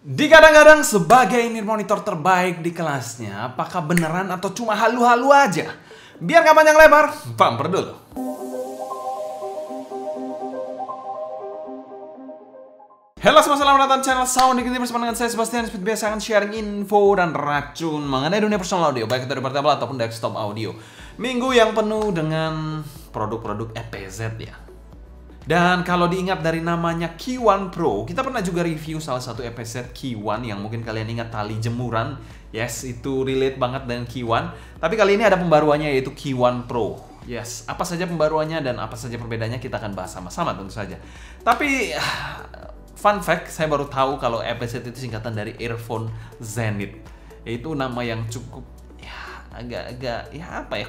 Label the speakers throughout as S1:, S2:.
S1: Digadang-gadang sebagai ini monitor terbaik di kelasnya, apakah beneran atau cuma halu-halu aja? Biar nggak panjang lebar, bumper dulu. Halo semua, selamat datang channel Sound Ikuti bersama dengan saya Sebastian. Seperti biasa akan sharing info dan racun mengenai dunia personal audio, baik itu dari portable ataupun desktop audio. Minggu yang penuh dengan produk-produk EPZ ya. Dan kalau diingat dari namanya Key1 Pro, kita pernah juga review salah satu EPZ Key1 yang mungkin kalian ingat, tali jemuran. Yes, itu relate banget dengan Key1. Tapi kali ini ada pembaruannya, yaitu Key1 Pro. Yes, apa saja pembaruannya dan apa saja perbedaannya kita akan bahas sama-sama tentu saja. Tapi fun fact, saya baru tahu kalau EPZ itu singkatan dari Earphone Zenith. Itu nama yang cukup agak-agak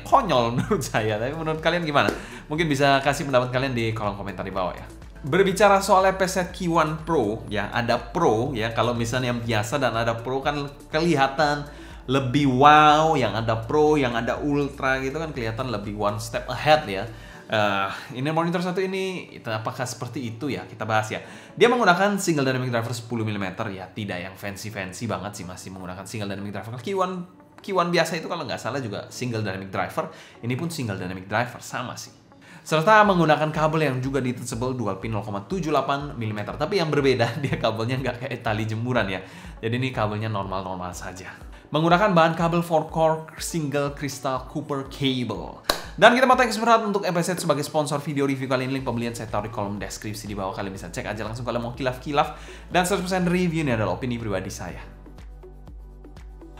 S1: konyol menurut saya. Tapi menurut kalian gimana? Mungkin bisa kasih pendapat kalian di kolom komentar di bawah ya. Berbicara soal EPZ Key1 Pro ya, ada Pro ya. Kalau misalnya yang biasa dan ada Pro kan kelihatan lebih wow. Yang ada Pro, yang ada Ultra gitu kan kelihatan lebih one step ahead ya. Ini monitor satu ini apakah seperti itu ya? Kita bahas ya. Dia menggunakan single dynamic driver 10 mm ya, tidak yang fancy banget sih, masih menggunakan single dynamic driver. Key1 biasa itu kalau nggak salah juga single dynamic driver. Ini pun single dynamic driver, sama sih. Serta menggunakan kabel yang juga detachable dual pin 0,78 mm. Tapi yang berbeda, dia kabelnya nggak kayak tali jemuran ya. Jadi ini kabelnya normal-normal saja. Menggunakan bahan kabel 4-core single crystal Cooper cable. Dan kita mau thanks berat untuk EPZ sebagai sponsor video review kali ini. Link pembelian saya taruh di kolom deskripsi di bawah. Kalian bisa cek aja langsung kalau mau kilaf-kilaf. Dan 100% review ini adalah opini pribadi saya.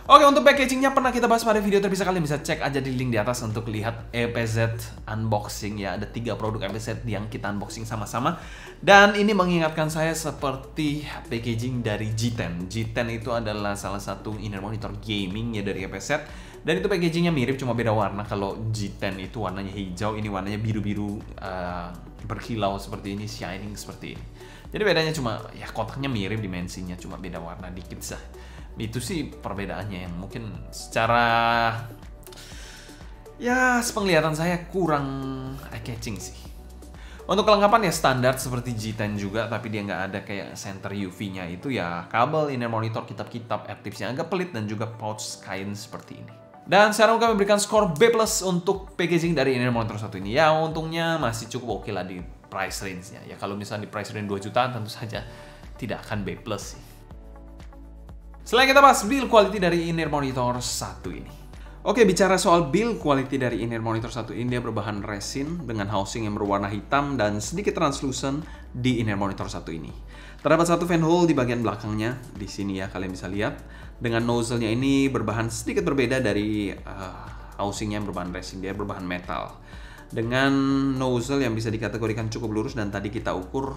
S1: Oke, untuk packagingnya pernah kita bahas pada video terpisah. Kalian bisa cek aja di link di atas untuk lihat EPZ unboxing ya. Ada 3 produk EPZ yang kita unboxing sama-sama. Dan ini mengingatkan saya seperti packaging dari G10. G10 itu adalah salah satu inner monitor gaming ya dari EPZ. Dan itu packagingnya mirip, cuma beda warna. Kalau G10 itu warnanya hijau, ini warnanya biru-biru berkilau seperti ini, shining seperti ini. Jadi bedanya cuma ya kotaknya mirip, dimensinya cuma beda warna dikit sah. Itu sih perbedaannya yang mungkin secara ya sepenglihatan saya kurang eye-catching sih. Untuk kelengkapan ya standar seperti G10 juga, tapi dia nggak ada kayak center UV-nya itu ya. Kabel, inner monitor, kitab-kitab, adaptifnya agak pelit, dan juga pouch kain seperti ini. Dan sekarang kami berikan skor B+ untuk packaging dari inner monitor satu ini. Ya untungnya masih cukup oke lah di price range-nya. Ya kalau misalnya di price range 2 jutaan tentu saja tidak akan B+ sih. Selain kita bahas build quality dari inner monitor satu ini. Oke, bicara soal build quality dari inner monitor satu ini, dia berbahan resin dengan housing yang berwarna hitam dan sedikit translucent di inner monitor satu ini. Terdapat satu fan hole di bagian belakangnya, di sini ya kalian bisa lihat. Dengan nozzle-nya ini berbahan sedikit berbeda dari housing-nya yang berbahan resin, dia berbahan metal. Dengan nozzle yang bisa dikategorikan cukup lurus, dan tadi kita ukur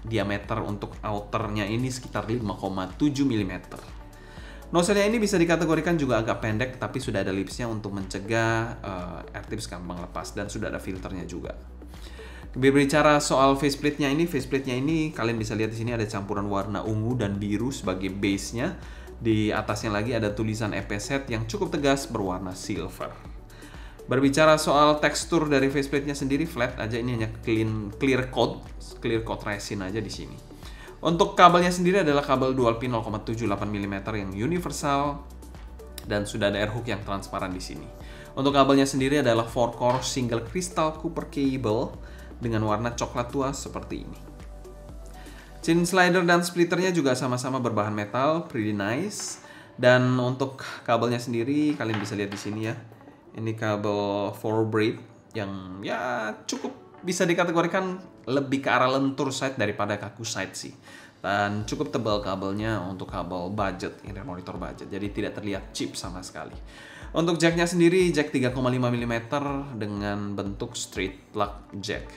S1: diameter untuk outernya ini sekitar 5,7 mm. Nozzle-nya ini bisa dikategorikan juga agak pendek, tapi sudah ada lipsnya untuk mencegah air tips gampang lepas, dan sudah ada filternya juga. Berbicara soal faceplate-nya ini kalian bisa lihat di sini ada campuran warna ungu dan biru sebagai base-nya. Di atasnya lagi ada tulisan EPZ yang cukup tegas berwarna silver. Berbicara soal tekstur dari faceplate-nya sendiri flat aja, ini hanya clear coat resin aja di sini. Untuk kabelnya sendiri adalah kabel dual pin 0,78 mm yang universal, dan sudah ada air hook yang transparan di sini. Untuk kabelnya sendiri adalah 4-core single crystal Cooper cable dengan warna coklat tua seperti ini. Chin slider dan splitternya juga sama-sama berbahan metal, pretty nice. Dan untuk kabelnya sendiri kalian bisa lihat di sini ya. Ini kabel 4 braid yang ya cukup bisa dikategorikan lebih ke arah lentur side daripada kaku side sih. Dan cukup tebal kabelnya untuk kabel budget, inner monitor budget. Jadi tidak terlihat cheap sama sekali. Untuk jacknya sendiri, jack 3,5 mm dengan bentuk straight plug jack.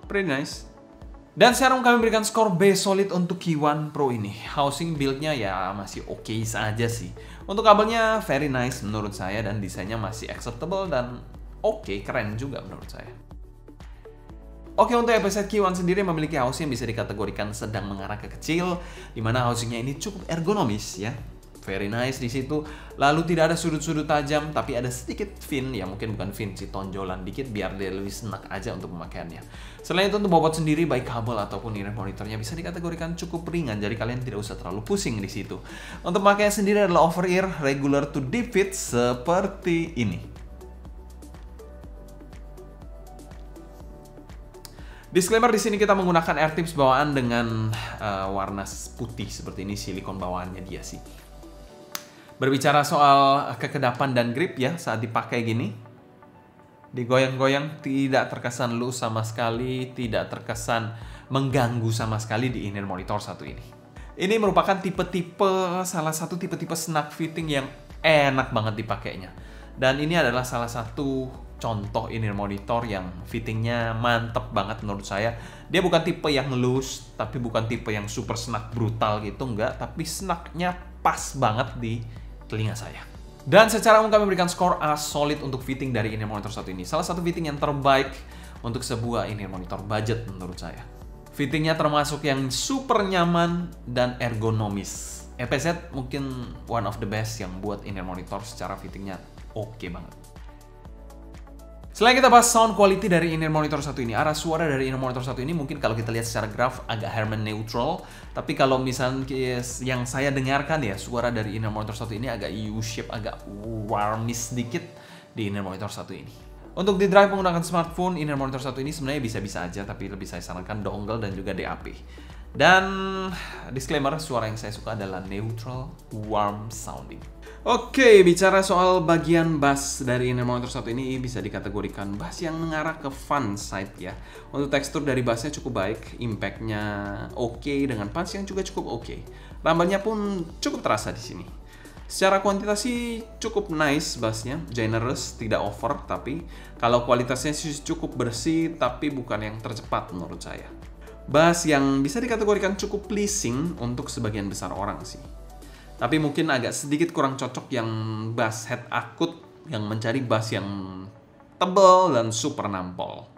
S1: Pretty nice. Dan sekarang kami berikan skor B solid untuk Key1 Pro ini. Housing build-nya ya masih oke saja sih. Untuk kabelnya very nice menurut saya, dan desainnya masih acceptable dan oke, keren juga menurut saya. Oke, untuk EPZ Key1 sendiri memiliki housing yang bisa dikategorikan sedang mengarah ke kecil, dimana housingnya ini cukup ergonomis ya. very nice di situ. Lalu tidak ada sudut-sudut tajam, tapi ada sedikit fin, ya mungkin bukan fin sih, tonjolan dikit biar dia lebih senak aja untuk pemakaiannya. Selain itu untuk bobot sendiri, baik kabel ataupun inner monitornya bisa dikategorikan cukup ringan, jadi kalian tidak usah terlalu pusing di situ. Untuk pemakaian sendiri adalah over ear, regular to deep fit seperti ini. Disclaimer, di sini kita menggunakan AirTips bawaan dengan warna putih seperti ini, silikon bawaannya dia sih. Berbicara soal kekedapan dan grip ya saat dipakai gini, digoyang-goyang tidak terkesan loose sama sekali, tidak terkesan mengganggu sama sekali di inner monitor satu ini. Ini merupakan salah satu tipe-tipe snug fitting yang enak banget dipakainya. Dan ini adalah salah satu contoh inner monitor yang fittingnya mantep banget menurut saya. Dia bukan tipe yang loose, tapi bukan tipe yang super snug brutal gitu, enggak. Tapi snugnya pas banget di telinga saya. Dan secara umum kami berikan skor A solid untuk fitting dari inner monitor satu ini. Salah satu fitting yang terbaik untuk sebuah inner monitor budget menurut saya. Fittingnya termasuk yang super nyaman dan ergonomis. EPZ mungkin one of the best yang buat inner monitor secara fittingnya oke banget. Selain kita bahas sound quality dari inner monitor satu ini, arah suara dari inner monitor satu ini mungkin kalau kita lihat secara graf agak Harman neutral, tapi kalau misalnya yang saya dengarkan ya, suara dari inner monitor satu ini agak U-shape, agak warmis sedikit di inner monitor satu ini. Untuk di drive menggunakan smartphone, inner monitor satu ini sebenarnya bisa-bisa aja, tapi lebih saya sarankan dongle dan juga DAP. Dan disclaimer, suara yang saya suka adalah neutral, warm sounding. Oke, bicara soal bagian bass dari inner monitor satu ini bisa dikategorikan bass yang mengarah ke fun side ya. Untuk tekstur dari bassnya cukup baik, impact-nya oke dengan punch yang juga cukup oke. Rumble-nya pun cukup terasa di sini. Secara kuantitas sih cukup nice bassnya, generous, tidak over, tapi kalau kualitasnya sih cukup bersih tapi bukan yang tercepat menurut saya. Bass yang bisa dikategorikan cukup pleasing untuk sebagian besar orang sih. Tapi mungkin agak sedikit kurang cocok yang bass head akut yang mencari bass yang tebal dan super nampol.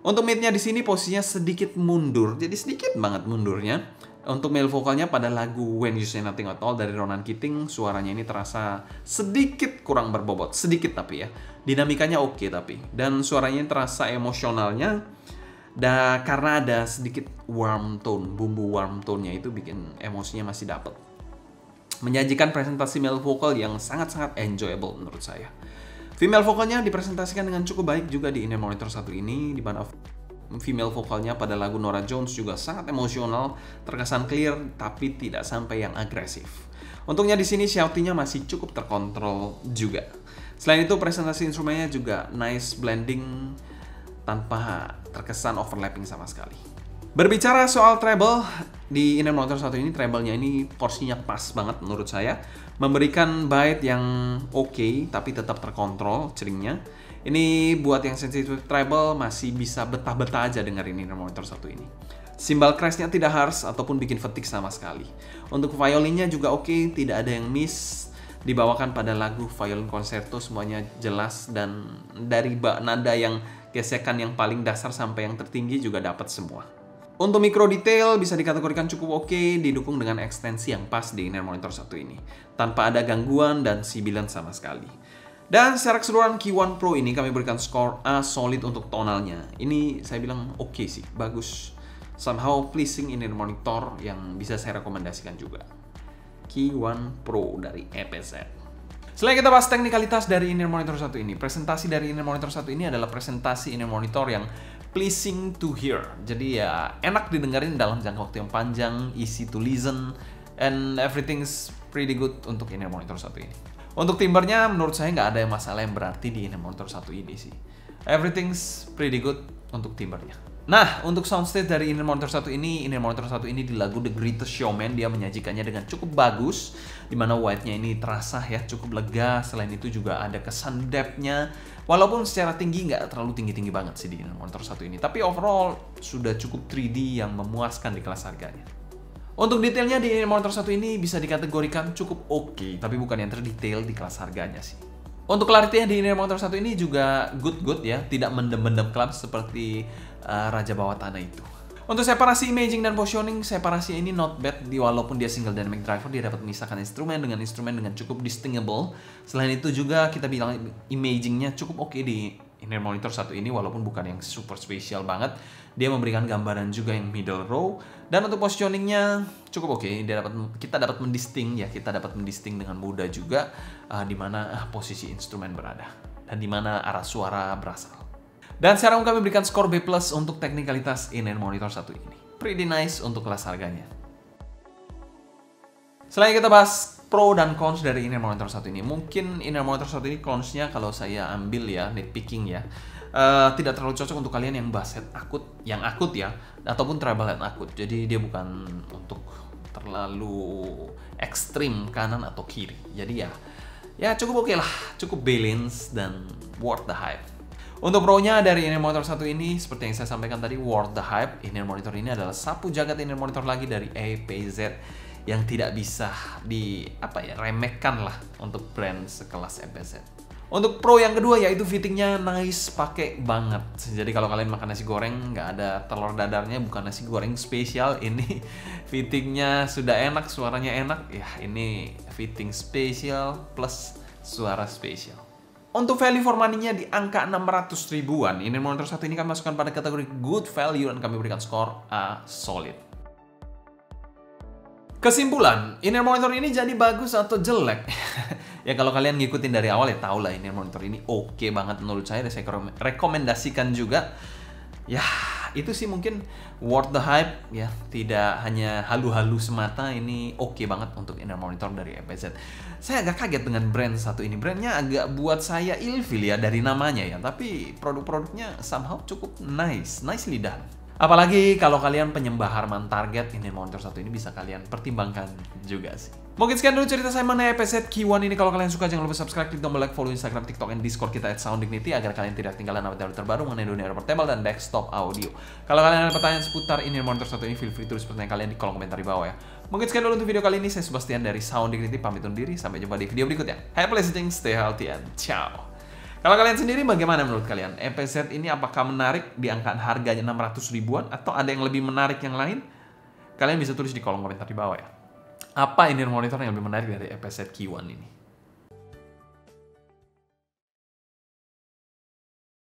S1: Untuk mid-nya di sini posisinya sedikit mundur, jadi sedikit banget mundurnya. Untuk male vokalnya pada lagu When You Say Nothing At All dari Ronan Keating, suaranya ini terasa sedikit kurang berbobot, sedikit tapi ya. Dinamikanya oke tapi, dan suaranya terasa emosionalnya. Karena ada sedikit warm tone, bumbu warm tone-nya itu bikin emosinya masih dapet. Menyajikan presentasi male vocal yang sangat-sangat enjoyable menurut saya. Female vokalnya dipresentasikan dengan cukup baik juga di inner monitor satu ini, di mana female vokalnya pada lagu Norah Jones juga sangat emosional, terkesan clear tapi tidak sampai yang agresif. Untungnya di sini shouting-nya masih cukup terkontrol juga. Selain itu presentasi instrumennya juga nice blending tanpa terkesan overlapping sama sekali. Berbicara soal treble, di inner monitor satu ini treble-nya ini porsinya pas banget menurut saya. Memberikan bite yang oke, tapi tetap terkontrol ceringnya. Ini buat yang sensitive treble masih bisa betah-betah aja dengerin inner monitor satu ini. Cymbal crash-nya tidak harsh ataupun bikin fatigue sama sekali. Untuk violinnya juga oke, tidak ada yang miss. Dibawakan pada lagu violin concerto semuanya jelas, dan dari nada yang gesekan yang paling dasar sampai yang tertinggi juga dapat semua. Untuk micro detail bisa dikategorikan cukup oke, didukung dengan ekstensi yang pas di inner monitor satu ini, tanpa ada gangguan dan sibilan sama sekali. Dan secara keseluruhan Q1 Pro ini kami berikan skor A solid untuk tonalnya. Ini saya bilang oke sih, bagus. Somehow pleasing inner monitor yang bisa saya rekomendasikan juga. Q1 Pro dari EPZ. Selain kita bahas teknikalitas dari inner monitor satu ini, presentasi dari inner monitor satu ini adalah presentasi inner monitor yang pleasing to hear. Jadi ya enak didengarin dalam jangka waktu yang panjang, easy to listen, and everything's pretty good untuk inner monitor satu ini. Untuk timbernya menurut saya nggak ada masalah yang berarti di inner monitor satu ini sih. Everything's pretty good untuk timbernya. Nah, untuk soundstage dari inner monitor satu ini di lagu The Greatest Showman dia menyajikannya dengan cukup bagus, dimana white-nya ini terasa ya cukup lega. Selain itu juga ada kesan depth-nya, walaupun secara tinggi nggak terlalu tinggi-tinggi banget sih di inner monitor satu ini, tapi overall sudah cukup 3D yang memuaskan di kelas harganya. Untuk detailnya di inner monitor satu ini bisa dikategorikan cukup oke, tapi bukan yang terdetail di kelas harganya sih. Untuk clarity-nya di inner monitor satu ini juga good ya, tidak mendem-mendem kelam seperti Raja Bawah Tanah itu. Untuk separasi imaging dan positioning, separasi ini not bad. Walaupun dia single dynamic driver, dia dapat memisahkan instrumen dengan cukup distinguishable. Selain itu juga kita bilang imagingnya cukup oke di inner monitor satu ini, walaupun bukan yang super spesial banget. Dia memberikan gambaran juga yang middle row. Dan untuk positioningnya cukup oke. Kita dapat mendisting dengan mudah juga di mana posisi instrumen berada dan di mana arah suara berasal. Dan sekarang kami berikan skor B+ untuk teknikalitas in-ear monitor satu ini. Pretty nice untuk kelas harganya. Selanjutnya kita bahas pro dan cons dari in-ear monitor satu ini. Mungkin in-ear monitor satu ini cons-nya kalau saya ambil ya, nitpicking ya, tidak terlalu cocok untuk kalian yang bass head yang akut ya, ataupun treble head akut. Jadi dia bukan untuk terlalu ekstrim kanan atau kiri. Jadi ya cukup oke lah, cukup balance dan worth the hype. Untuk pro-nya dari in-ear monitor satu ini, seperti yang saya sampaikan tadi, worth the hype. In-ear monitor ini adalah sapu jagat in-ear monitor lagi dari EPZ yang tidak bisa remehkan lah untuk brand sekelas EPZ. Untuk pro yang kedua yaitu fittingnya nice, pakai banget. Jadi kalau kalian makan nasi goreng nggak ada telur dadarnya, bukan nasi goreng spesial, ini fittingnya sudah enak, suaranya enak. Ya ini fitting spesial plus suara spesial. Untuk value for money-nya di angka 600 ribuan, in-ear monitor satu ini kami masukkan pada kategori good value dan kami berikan skor A solid. Kesimpulan, in-ear monitor ini jadi bagus atau jelek? Ya kalau kalian ngikutin dari awal ya tau lah in-ear monitor ini oke banget menurut saya. Dan saya rekomendasikan juga. Ya itu sih mungkin worth the hype ya, tidak hanya halu-halu semata. Ini oke banget untuk in-ear monitor dari EPZ. Saya agak kaget dengan brand satu ini. Brandnya agak buat saya ilfil ya dari namanya ya, tapi produk-produknya somehow cukup nicely done. Apalagi kalau kalian penyembah Harman target, in-ear monitor satu ini bisa kalian pertimbangkan juga sih. Mungkin sekian dulu cerita saya mengenai EPZ Key1 ini. Kalau kalian suka jangan lupa subscribe, klik tombol like, follow Instagram, TikTok, dan Discord kita @sounddignity agar kalian tidak ketinggalan update terbaru mengenai dunia portable dan desktop audio. Kalau kalian ada pertanyaan seputar in-ear monitor satu ini, feel free tulis pertanyaan kalian di kolom komentar di bawah ya. Mungkin sekian dulu untuk video kali ini. Saya Sebastian dari Sound Dignity pamit undur diri. Sampai jumpa di video berikutnya. Happy listening, stay healthy, and ciao. Kalau kalian sendiri bagaimana menurut kalian? EPZ ini apakah menarik di angka harganya 600 ribuan atau ada yang lebih menarik yang lain? Kalian bisa tulis di kolom komentar di bawah ya. Apa in-ear monitor yang lebih menarik dari EPZ Key1 ini?